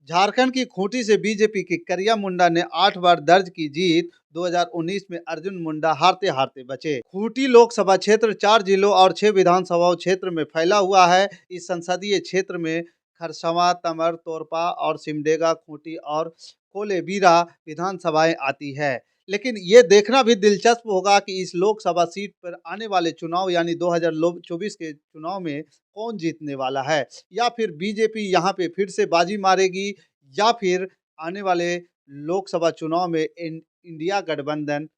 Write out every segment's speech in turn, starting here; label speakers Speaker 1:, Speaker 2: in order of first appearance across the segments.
Speaker 1: झारखंड की खूंटी से बीजेपी की करिया मुंडा ने 8 बार दर्ज की जीत। 2019 में अर्जुन मुंडा हारते हारते बचे। खूंटी लोकसभा क्षेत्र 4 जिलों और 6 विधानसभा क्षेत्र में फैला हुआ है। इस संसदीय क्षेत्र में खरसवां, तमर, तोरपा और सिमडेगा, खूंटी और कोलेबिरा विधानसभाएं आती है। लेकिन ये देखना भी दिलचस्प होगा कि इस लोकसभा सीट पर आने वाले चुनाव यानी 2024 के चुनाव में कौन जीतने वाला है, या फिर बीजेपी यहाँ पे फिर से बाजी मारेगी, या फिर आने वाले लोकसभा चुनाव में इंडिया गठबंधन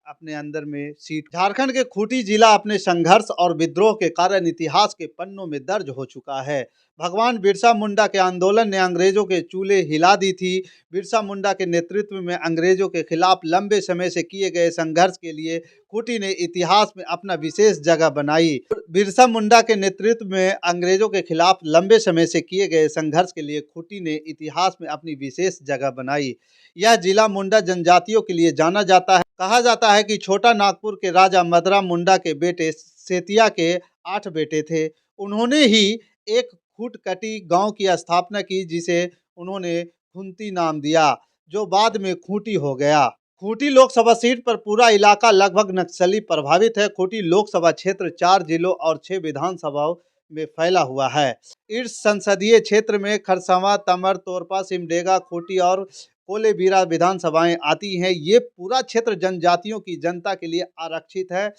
Speaker 1: अपने अंदर में सीट। झारखंड के खूंटी जिला अपने संघर्ष और विद्रोह के कारण इतिहास के पन्नों में दर्ज हो चुका है। भगवान बिरसा मुंडा के आंदोलन ने अंग्रेजों के चूल्हे हिला दी थी। बिरसा मुंडा के नेतृत्व में अंग्रेजों के खिलाफ लंबे समय से किए गए संघर्ष के लिए खूंटी ने इतिहास में अपना विशेष जगह बनाई। बिरसा मुंडा के नेतृत्व में अंग्रेजों के खिलाफ लंबे समय से किए गए संघर्ष के लिए खूंटी ने इतिहास में अपनी विशेष जगह बनाई। यह जिला मुंडा जनजातियों के लिए जाना जाता है। कहा जाता है कि छोटा नागपुर के राजा मदरा मुंडा के बेटे सेतिया के 8 बेटे थे। उन्होंने ही एक खूंटकटी गांव की स्थापना की, जिसे उन्होंने खुंती नाम दिया, जो बाद में खूंटी हो गया। खूंटी लोकसभा सीट पर पूरा इलाका लगभग नक्सली प्रभावित है। खूंटी लोकसभा क्षेत्र 4 जिलों और 6 विधानसभाओं में फैला हुआ है। इस संसदीय क्षेत्र में खरसवां, तमर, तोरपा, सिमडेगा, खूंटी और कोलेबिरा विधानसभाएं आती हैं। ये पूरा क्षेत्र जनजातियों की जनता के लिए आरक्षित है।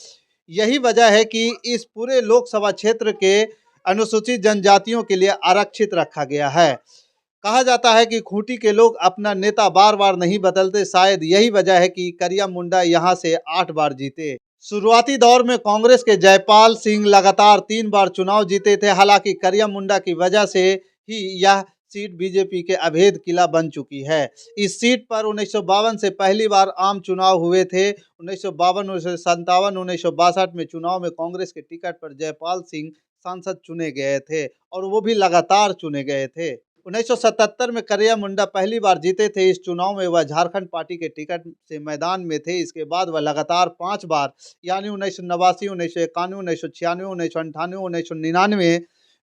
Speaker 1: यही वजह है कि इस पूरे लोकसभा क्षेत्र के अनुसूचित जनजातियों के लिए आरक्षित रखा गया है। कहा जाता है कि खूंटी के लोग अपना नेता बार बार नहीं बदलते। शायद यही वजह है कि करिया मुंडा यहाँ से 8 बार जीते। शुरुआती दौर में कांग्रेस के जयपाल सिंह लगातार 3 बार चुनाव जीते थे। हालांकि करिया मुंडा की वजह से ही यह सीट बीजेपी के अभेद किला बन चुकी है। इस सीट पर 1952 से पहली बार आम चुनाव हुए थे। 1952, 1957, 1962 में चुनाव में कांग्रेस के टिकट पर जयपाल सिंह सांसद चुने गए थे, और वो भी लगातार चुने गए थे। 1977 में करिया मुंडा पहली बार जीते थे। इस चुनाव में वह झारखंड पार्टी के टिकट से मैदान में थे। इसके बाद वह लगातार 5 बार यानी 1989, 1991, 1996, 1998, 1999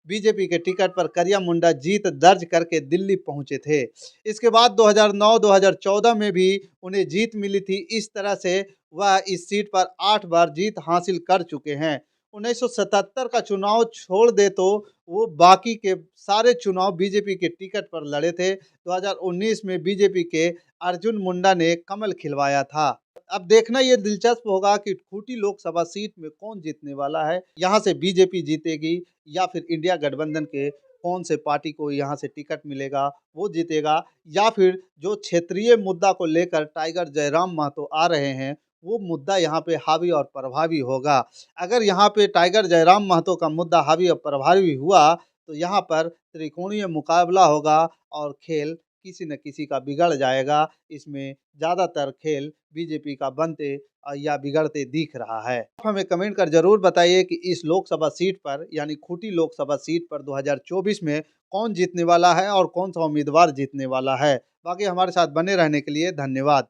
Speaker 1: बीजेपी के टिकट पर करिया मुंडा जीत दर्ज करके दिल्ली पहुंचे थे। इसके बाद 2009, 2014 में भी उन्हें जीत मिली थी। इस तरह से वह इस सीट पर 8 बार जीत हासिल कर चुके हैं। 1977 का चुनाव छोड़ दे तो वो बाकी के सारे चुनाव बीजेपी के टिकट पर लड़े थे। 2019 में बीजेपी के अर्जुन मुंडा ने कमल खिलवाया था। अब देखना ये दिलचस्प होगा कि खूंटी लोकसभा सीट में कौन जीतने वाला है। यहाँ से बीजेपी जीतेगी, या फिर इंडिया गठबंधन के कौन से पार्टी को यहाँ से टिकट मिलेगा वो जीतेगा, या फिर जो क्षेत्रीय मुद्दा को लेकर टाइगर जयराम महतो आ रहे हैं वो मुद्दा यहाँ पे हावी और प्रभावी होगा। अगर यहाँ पे टाइगर जयराम महतो का मुद्दा हावी और प्रभावी हुआ तो यहाँ पर त्रिकोणीय मुकाबला होगा और खेल किसी न किसी का बिगड़ जाएगा। इसमें ज़्यादातर खेल बीजेपी का बनते या बिगड़ते दिख रहा है। आप हमें कमेंट कर जरूर बताइए कि इस लोकसभा सीट पर यानी खूंटी लोकसभा सीट पर 2024 में कौन जीतने वाला है और कौन सा उम्मीदवार जीतने वाला है। बाकी हमारे साथ बने रहने के लिए धन्यवाद।